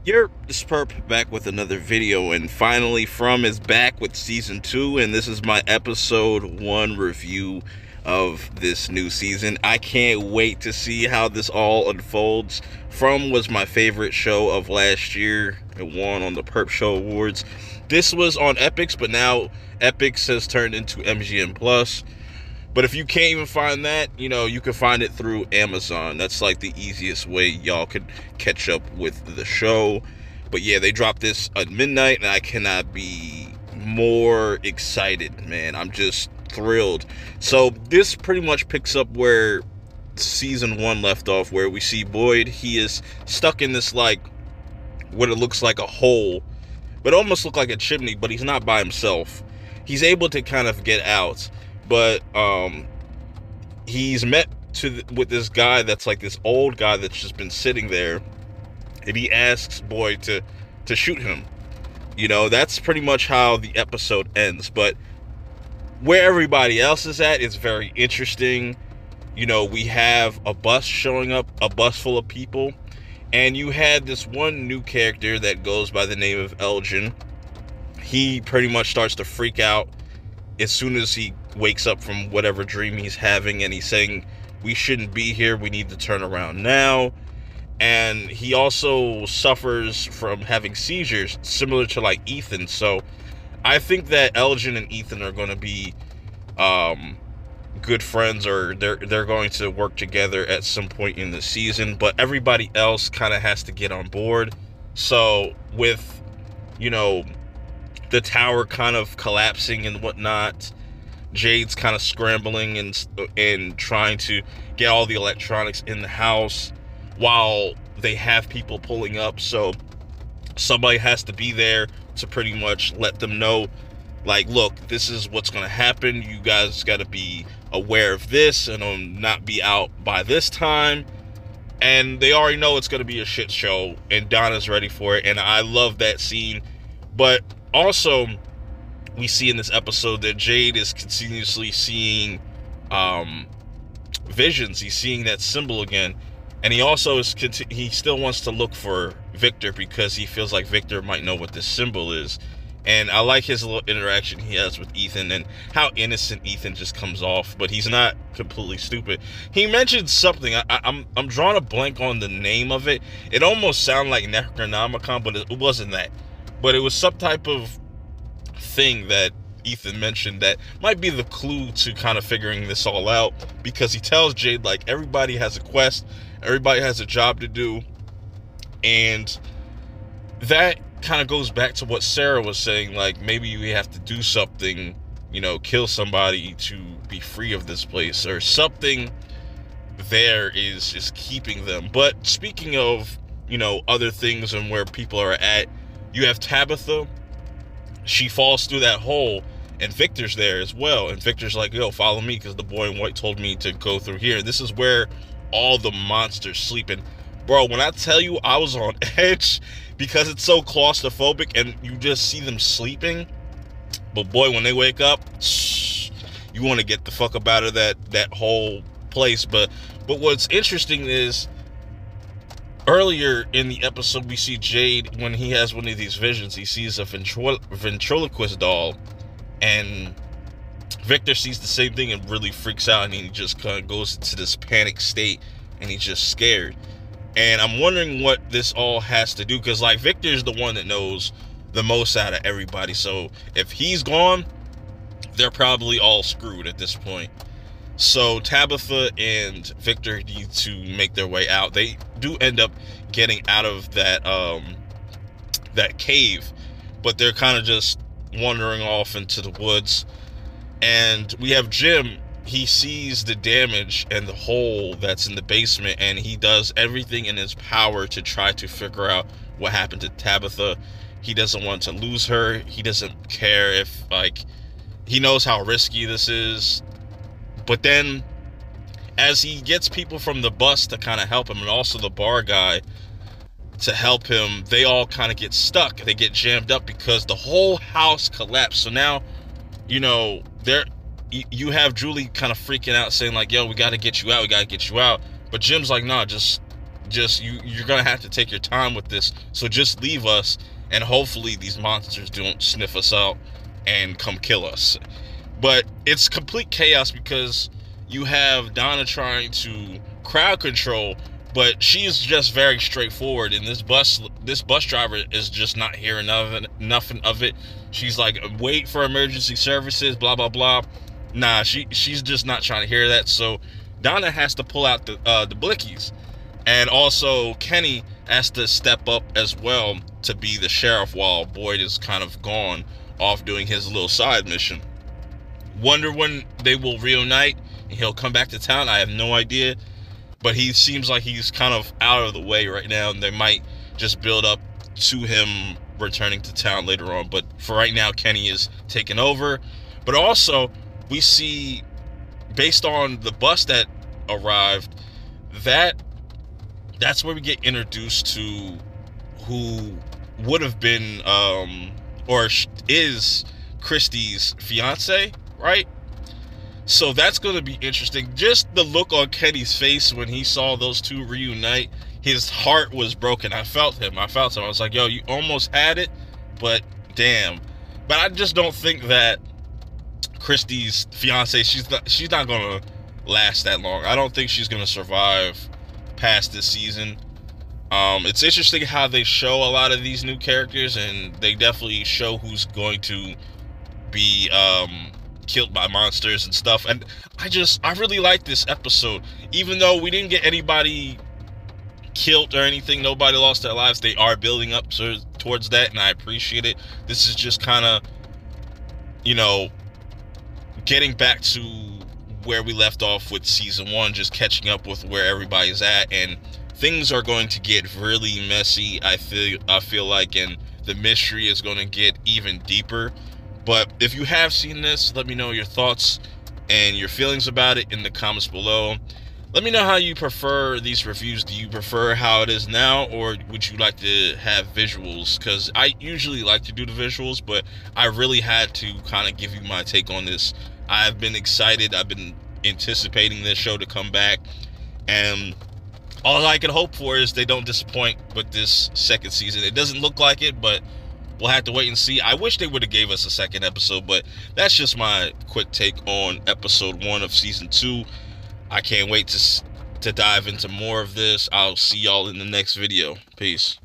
You're Sperp back with another video, and finally From is back with season 2, and this is my episode 1 review of this new season. I can't wait to see how this all unfolds. From was my favorite show of last year. It won on the Perp Show Awards. This was on Epix, but now Epix has turned into MGM Plus. But if you can't even find that, you can find it through Amazon. That's like the easiest way y'all could catch up with the show. But yeah, they dropped this at midnight, and I cannot be more excited, man. I'm just thrilled. So this pretty much picks up where season 1 left off, where we see Boyd. He is stuck in this, like, what it looks like a hole, but almost look like a chimney, but he's not by himself. He's able to kind of get out, but he's met with this guy that's like this old guy that's just been sitting there, and he asks Boyd to shoot him. That's pretty much how the episode ends. But where everybody else is at is very interesting. We have a bus showing up, a bus full of people, and you had this one new character that goes by the name of Elgin. He pretty much starts to freak out as soon as he wakes up from whatever dream he's having, and he's saying, we shouldn't be here, we need to turn around now. And he also suffers from having seizures similar to like Ethan. So I think that Elgin and Ethan are going to be good friends, or they're going to work together at some point in the season. But everybody else kind of has to get on board. So with the tower kind of collapsing and whatnot, Jade's kind of scrambling and trying to get all the electronics in the house while they have people pulling up. So somebody has to be there to pretty much let them know, like, look, this is what's going to happen. You guys got to be aware of this and not be out by this time. And they already know it's going to be a shit show, and Donna's ready for it. And I love that scene. But also, we see in this episode that Jade is continuously seeing visions. He's seeing that symbol again, and he also he still wants to look for Victor because he feels like Victor might know what this symbol is. And I like his little interaction he has with Ethan and how innocent Ethan just comes off, but he's not completely stupid. He mentioned something. I'm drawing a blank on the name of it. It almost sounded like Necronomicon, but it wasn't that. But it was some type of thing that Ethan mentioned that might be the clue to kind of figuring this all out, because he tells Jade, like, everybody has a quest, everybody has a job to do. And that kind of goes back to what Sarah was saying, like, maybe we have to do something, kill somebody to be free of this place, or something there is keeping them. But speaking of other things and where people are at, you have Tabitha. She falls through that hole, and Victor's there as well. And Victor's like, yo, follow me, because the boy in white told me to go through here. And this is where all the monsters sleep. And bro, when I tell you I was on edge, because it's so claustrophobic and you just see them sleeping. But boy, when they wake up, you want to get the fuck up out of that whole place. But what's interesting is, earlier in the episode, we see Jade, when he has one of these visions, he sees a ventriloquist doll, and Victor sees the same thing and really freaks out, and he just kind of goes into this panic state, and he's just scared. And I'm wondering what this all has to do, because, like, Victor's the one that knows the most out of everybody, so if he's gone, they're probably all screwed at this point. So Tabitha and Victor need to make their way out. They do end up getting out of that cave, but they're kind of just wandering off into the woods. And we have Jim. He sees the damage and the hole that's in the basement, and he does everything in his power to try to figure out what happened to Tabitha. He doesn't want to lose her. He doesn't care if, like, he knows how risky this is. But then, as he gets people from the bus to kind of help him, and also the bar guy to help him, they all kind of get stuck. They get jammed up because the whole house collapsed. So now, you have Julie kind of freaking out, saying like, yo, we got to get you out. But Jim's like, nah, just just you're gonna have to take your time with this. So just leave us, and hopefully these monsters don't sniff us out and come kill us. But it's complete chaos because you have Donna trying to crowd control, but she's just very straightforward, and this bus driver is just not hearing nothing of it. She's like, wait for emergency services, blah blah blah. Nah, she's just not trying to hear that. So Donna has to pull out the blickies, and also Kenny has to step up as well to be the sheriff while Boyd is kind of gone off doing his little side mission. Wonder when they will reunite and he'll come back to town. I have no idea, but he seems like he's kind of out of the way right now, and they might just build up to him returning to town later on. But for right now, Kenny is taking over. But also, we see, based on the bus that arrived, that's where we get introduced to who would have been or is Christy's fiance, right? So that's going to be interesting. Just the look on Kenny's face when he saw those two reunite, his heart was broken. I felt him. I was like, yo, you almost had it, but damn. But I just don't think that Christy's fiance, she's not going to last that long. I don't think she's going to survive past this season. It's interesting how they show a lot of these new characters, and they definitely show who's going to be killed by monsters and stuff. And I really like this episode. Even though we didn't get anybody killed or anything, nobody lost their lives, they are building up towards that, and I appreciate it. This is just kind of, you know, getting back to where we left off with season 1, just catching up with where everybody's at, and things are going to get really messy, I feel like, and the mystery is going to get even deeper. But if you have seen this, let me know your thoughts and your feelings about it in the comments below. Let me know how you prefer these reviews. Do you prefer how it is now, or would you like to have visuals? Because I usually like to do the visuals, but I really had to kind of give you my take on this. I've been excited. I've been anticipating this show to come back, and all I can hope for is they don't disappoint with this second season. It doesn't look like it, but we'll have to wait and see. I wish they would have gave us a second episode, but that's just my quick take on episode 1 of season 2. I can't wait to dive into more of this. I'll see y'all in the next video. Peace.